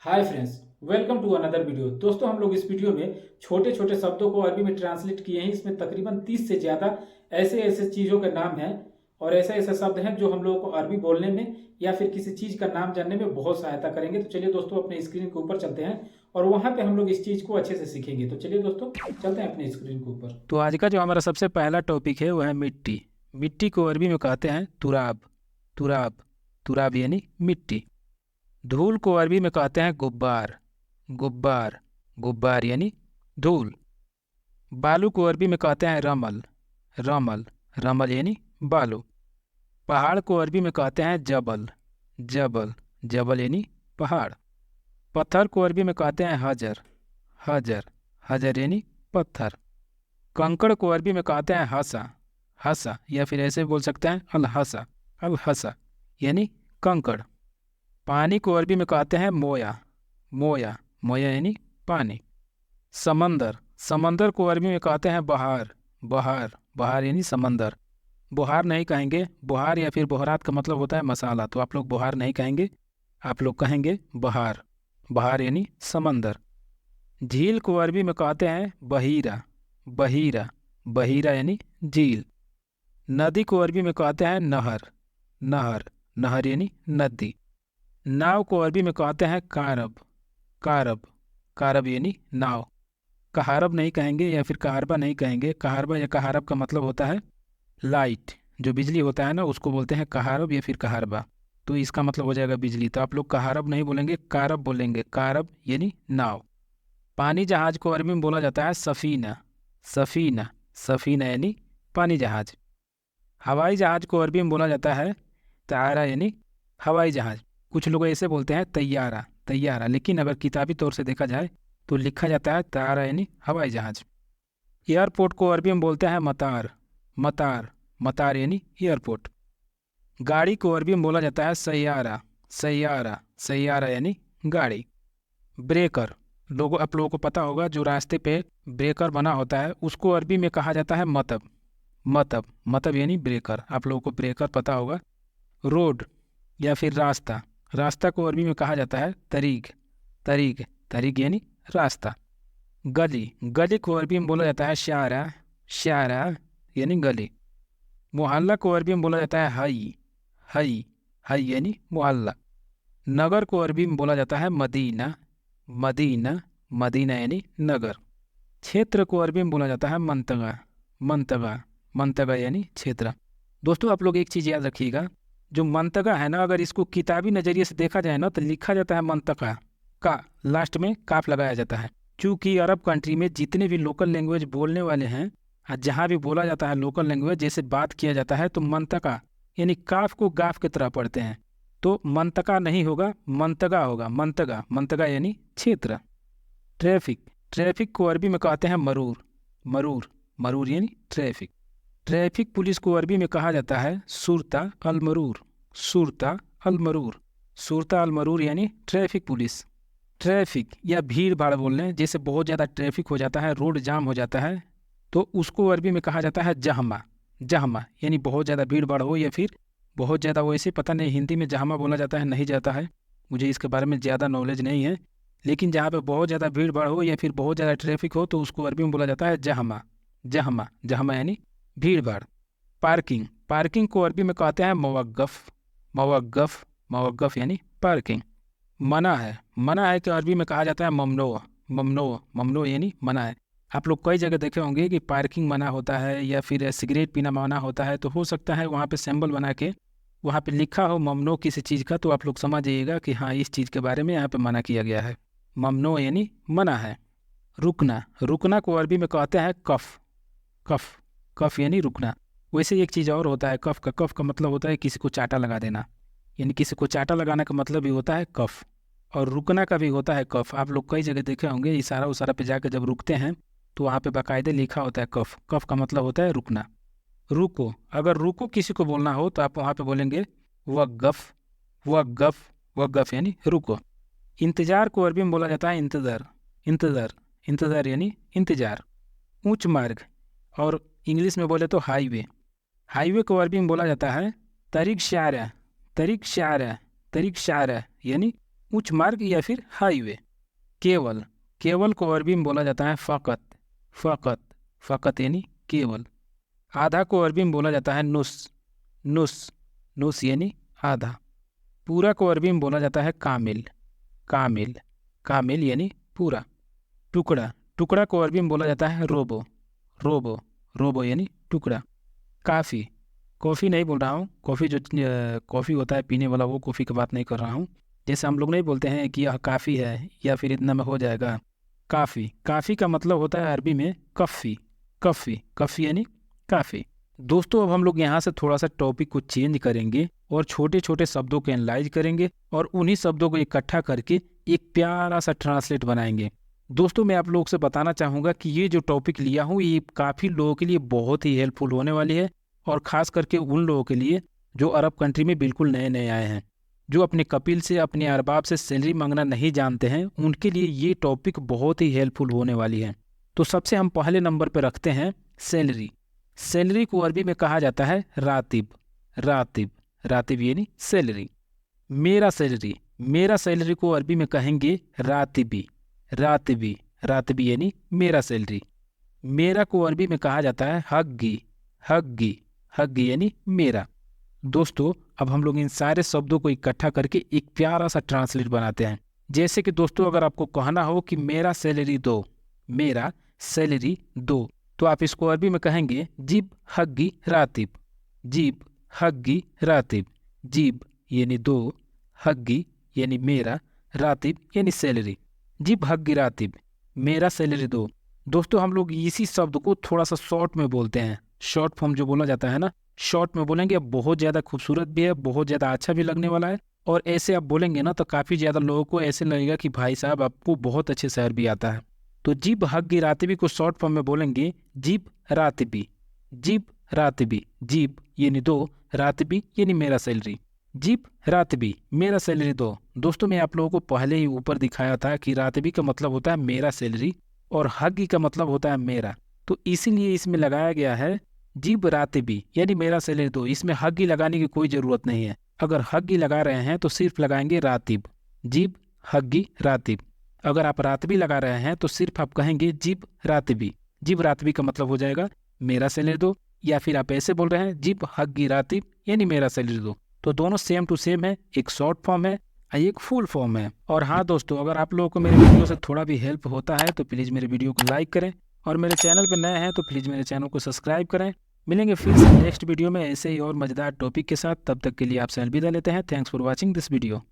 Hi friends, welcome to another video. दोस्तों, हम लोग इस वीडियो में छोटे छोटे शब्दों को अरबी में ट्रांसलेट किए हैं। इसमें तकरीबन 30 से ज़्यादा ऐसे ऐसे चीज़ों के नाम हैं और ऐसे ऐसे शब्द हैं जो हम लोगों को अरबी बोलने में या फिर किसी चीज़ का नाम जानने में बहुत सहायता करेंगे। तो चलिए दोस्तों, अपने स्क्रीन के ऊपर चलते हैं और वहाँ पे हम लोग इस चीज़ को अच्छे से सीखेंगे। तो चलिए दोस्तों, चलते हैं अपने स्क्रीन के ऊपर। तो आज का जो हमारा सबसे पहला टॉपिक है वह है मिट्टी। मिट्टी को अरबी में कहते हैं तुराब। तुराब तुराब यानी मिट्टी। धूल को अरबी में कहते हैं गुब्बार। गुब्बार गुब्बार यानी धूल। बालू को अरबी में कहते हैं रमल। रमल रमल यानी बालू। पहाड़ को अरबी में कहते हैं जबल। जबल जबल यानी पहाड़। पत्थर को अरबी में कहते हैं हजर। हजर हजर यानी पत्थर। कंकड़ को अरबी में कहते हैं हसा। हसा या फिर ऐसे बोल सकते हैं अल हसा। अल हसा यानी कंकड़। पानी को अरबी में कहते हैं मोया। मोया मोया यानी पानी। समंदर समंदर को अरबी में कहते हैं बहार। बहार बहार यानी समंदर। बुहार नहीं कहेंगे। बुहार या फिर बुहरात का मतलब होता है मसाला, तो आप लोग बुहार नहीं कहेंगे, आप लोग कहेंगे बहार। बहार यानी समंदर। झील को अरबी में कहते हैं बहीरा। बहीरा बहीरा यानी झील। नदी को अरबी में कहते हैं नहर। नहर नहर यानी नदी। नाव को अरबी में कहते हैं कारब। कारब कारब यानी नाव। कहारब नहीं कहेंगे या फिर कहारबा नहीं कहेंगे। कहारबा या कहारब का मतलब होता है लाइट, जो बिजली होता है ना, उसको बोलते हैं कहारब या फिर कहारबा। तो इसका मतलब हो जाएगा बिजली, तो आप लोग कहारब नहीं बोलेंगे, कारब बोलेंगे। कारब यानी नाव। पानी जहाज को अरबी में बोला जाता है सफ़ीना। सफ़ीना सफ़ीना यानी पानी जहाज। हवाई जहाज को अरबी में बोला जाता है तारा यानी हवाई जहाज। कुछ लोग ऐसे बोलते हैं तैयारा तैयारा, लेकिन अगर किताबी तौर से देखा जाए तो लिखा जाता है तारा यानी हवाई जहाज। एयरपोर्ट को अरबी में बोलते हैं मतार। मतार मतार यानी एयरपोर्ट। गाड़ी को अरबी में बोला जाता है सैयारा। सैयारा सैयारा यानी गाड़ी। ब्रेकर, लोगों आप लोगों को पता होगा, जो रास्ते पे ब्रेकर बना होता है उसको अरबी में कहा जाता है मतब। मतब मतब यानी ब्रेकर, आप लोगों को ब्रेकर पता होगा। रोड या फिर रास्ता, रास्ता को अरबी में कहा जाता है तरीक। तरीक तरीक यानी रास्ता। गली, गली को अरबी में बोला जाता है शारा। शारा यानी गली। मोहल्ला को अरबी में बोला जाता है हई। हई हई यानी मोहल्ला। नगर को अरबी में बोला जाता है मदीना। मदीना मदीना यानी नगर। क्षेत्र को अरबी में बोला जाता है मंतगा। मंतगा मंतगा यानी क्षेत्र। दोस्तों, आप लोग एक चीज़ याद रखिएगा, जो मंतगा है ना, अगर इसको किताबी नज़रिए से देखा जाए ना तो लिखा जाता है मंतका का, लास्ट में काफ लगाया जाता है। क्योंकि अरब कंट्री में जितने भी लोकल लैंग्वेज बोलने वाले हैं, जहाँ भी बोला जाता है लोकल लैंग्वेज, जैसे बात किया जाता है, तो मंतका यानी काफ को गाफ की तरह पढ़ते हैं। तो मंतका नहीं होगा, मंतगा होगा। मंतगा मंतगा यानी क्षेत्र। ट्रैफिक, ट्रैफिक को अरबी में कहते हैं मरूर। मरूर मरूर यानी ट्रैफिक। ट्रैफिक पुलिस को अरबी में कहा जाता है सुरता अल मरूर। सुरता अल मरूर। सुरता अल मरूर यानी ट्रैफिक पुलिस। ट्रैफिक या भीड़ भाड़ बोल रहे हैं, जैसे बहुत ज़्यादा ट्रैफिक हो जाता है, रोड जाम हो जाता है, तो उसको अरबी में कहा जाता है जहमा। जहमा यानी बहुत ज़्यादा भीड़ भाड़ हो या फिर बहुत ज़्यादा, वैसे पता नहीं हिंदी में जहमा बोला जाता है नहीं जाता है, मुझे इसके बारे में ज़्यादा नॉलेज नहीं है। लेकिन जहाँ पे बहुत ज़्यादा भीड़ भाड़ हो या फिर बहुत ज़्यादा ट्रैफिक हो तो उसको अरबी में बोला जाता है जहमा। जहमा जहमा यानी भीड़ भाड़। पार्किंग, पार्किंग को अरबी में कहते हैं मवक्कफ। मवक्कफ मवक्कफ यानी पार्किंग। मना है, मना है कि अरबी में कहा जाता है ममनो। ममनो ममनो यानी मना है। आप लोग कई जगह देखे होंगे कि पार्किंग मना होता है या फिर सिगरेट पीना मना होता है, तो हो सकता है वहाँ पे सिंबल बना के वहाँ पे लिखा हो ममनो किसी चीज़ का, तो आप लोग समझ जाइएगा कि हाँ, इस चीज़ के बारे में यहाँ पे मना किया गया है। ममनो यानी मना है। रुकना, रुकना को अरबी में कहते हैं कफ। कफ कफ यानी रुकना। वैसे एक चीज़ और होता है कफ का। कफ का मतलब होता है किसी को चाटा लगा देना, यानी किसी को चाटा लगाने का मतलब भी होता है कफ। और रुकना का भी होता है कफ। आप लोग कई जगह देखे होंगे, इशारा उशारा पे जाकर जब रुकते हैं तो वहाँ पे बाकायदे लिखा होता है कफ। कफ का मतलब होता है रुकना। रुको, अगर रुको किसी को बोलना हो तो आप वहाँ पे बोलेंगे वक़्फ़। वक़्फ़ वक़्फ़ यानी रुको। इंतज़ार को अरबी में बोला जाता है इंतज़ार। इंतज़ार इंतज़ार यानी इंतज़ार। ऊंच मार्ग, और इंग्लिश में बोले तो हाईवे। हाईवे को अरबी में बोला जाता है तरीक शारा। तरीक शारा तरीक शारा यानी उच्च मार्ग या फिर हाईवे। केवल, केवल को अरबी में बोला जाता है फ़कत, फ़कत, फ़कत यानी केवल। आधा को अरबी में बोला जाता है नुस, नुस, नुस यानी आधा। पूरा को अरबी में बोला जाता है कामिल, कामिल, कामिल यानी पूरा। टुकड़ा, टुकड़ा को अरबी में बोला जाता है रोबो, रोबो, रोबो यानी टुकड़ा। काफ़ी, कॉफ़ी नहीं बोल रहा हूँ, कॉफ़ी जो कॉफ़ी होता है पीने वाला वो कॉफ़ी की बात नहीं कर रहा हूँ। जैसे हम लोग नहीं बोलते हैं कि यह काफ़ी है या फिर इतना में हो जाएगा। काफ़ी, काफ़ी का मतलब होता है अरबी में कफ़ी, कफ़ी, कफ़ी यानी काफ़ी। दोस्तों अब हम लोग यहाँ से थोड़ा सा टॉपिक को चेंज करेंगे और छोटे छोटे शब्दों को एनालाइज करेंगे और उन्हीं शब्दों को इकट्ठा करके एक प्यारा सा ट्रांसलेट बनाएंगे। दोस्तों मैं आप लोग से बताना चाहूँगा कि ये जो टॉपिक लिया हूँ ये काफ़ी लोगों के लिए बहुत ही हेल्पफुल होने वाली है, और ख़ास करके उन लोगों के लिए जो अरब कंट्री में बिल्कुल नए नए आए हैं, जो अपने कपिल से, अपने अरबाब से सैलरी मांगना नहीं जानते हैं, उनके लिए ये टॉपिक बहुत ही हेल्पफुल होने वाली है। तो सबसे हम पहले नंबर पर रखते हैं सैलरी। सैलरी को अरबी में कहा जाता है रातिब, रातिब, रातिब यानी सैलरी। मेरा सैलरी, मेरा सैलरी को अरबी में कहेंगे रातिबी, रातिबी, रातिबी यानी मेरा सैलरी। मेरा को अरबी में कहा जाता है हग्गी, हग्गी, हग्गी यानी मेरा। दोस्तों अब हम लोग इन सारे शब्दों को इकट्ठा करके एक प्यारा सा ट्रांसलेट बनाते हैं। जैसे कि दोस्तों अगर आपको कहना हो कि मेरा सैलरी दो, मेरा सैलरी दो, तो आप इसको अरबी में कहेंगे जिब हग्गी रातिब, जिब हग्गी रातिब। जिब यानी दो, हग्गी यानी मेरा, रातिब यानी सैलरी। जिब हग्गी रातिब, मेरा सैलरी दो। दोस्तों हम लोग इसी शब्द को थोड़ा सा शॉर्ट में बोलते हैं, शॉर्ट फॉर्म जो बोला जाता है ना, शॉर्ट में बोलेंगे। अब बहुत ज़्यादा खूबसूरत भी है, बहुत ज़्यादा अच्छा भी लगने वाला है, और ऐसे आप बोलेंगे ना तो काफ़ी ज़्यादा लोगों को ऐसे लगेगा कि भाई साहब आपको बहुत अच्छे से अरबी आता है। तो जिब हग्गी रातिबी को शॉर्ट फॉर्म में बोलेंगे जिब रातिबी, जिब रातिबी। जिब यानी दो, रातिबी यानी मेरा सैलरी। जिब रातिबी मेरा सैलरी दो। दोस्तों मैं आप लोगों को पहले ही ऊपर दिखाया था कि रातिबी का मतलब होता है मेरा सैलरी और हग्गी का मतलब होता है मेरा, तो इसीलिए इसमें लगाया गया है जिब रातिबी यानी मेरा सैलरी दो। इसमें हग्गी लगाने की कोई ज़रूरत नहीं है। अगर हग्गी लगा रहे हैं तो सिर्फ लगाएंगे रातिब, जिब हग्गी रातिब। अगर आप रातिबी लगा रहे हैं तो सिर्फ आप कहेंगे जिब रातिबी। जिब रातिबी का मतलब हो जाएगा मेरा सैलरी दो, या फिर आप ऐसे बोल रहे हैं जिब हग्गी रातिब यानी मेरा सैलरी दो। तो दोनों सेम टू सेम है, एक शॉर्ट फॉर्म है और एक फुल फॉर्म है। और हाँ दोस्तों अगर आप लोगों को मेरे वीडियो से थोड़ा भी हेल्प होता है तो प्लीज़ मेरे वीडियो को लाइक करें, और मेरे चैनल पर नए हैं तो प्लीज़ मेरे चैनल को सब्सक्राइब करें। मिलेंगे फिर से नेक्स्ट वीडियो में ऐसे ही और मज़ेदार टॉपिक के साथ। तब तक के लिए आपसे अलविदा लेते हैं। Thanks for watching this video.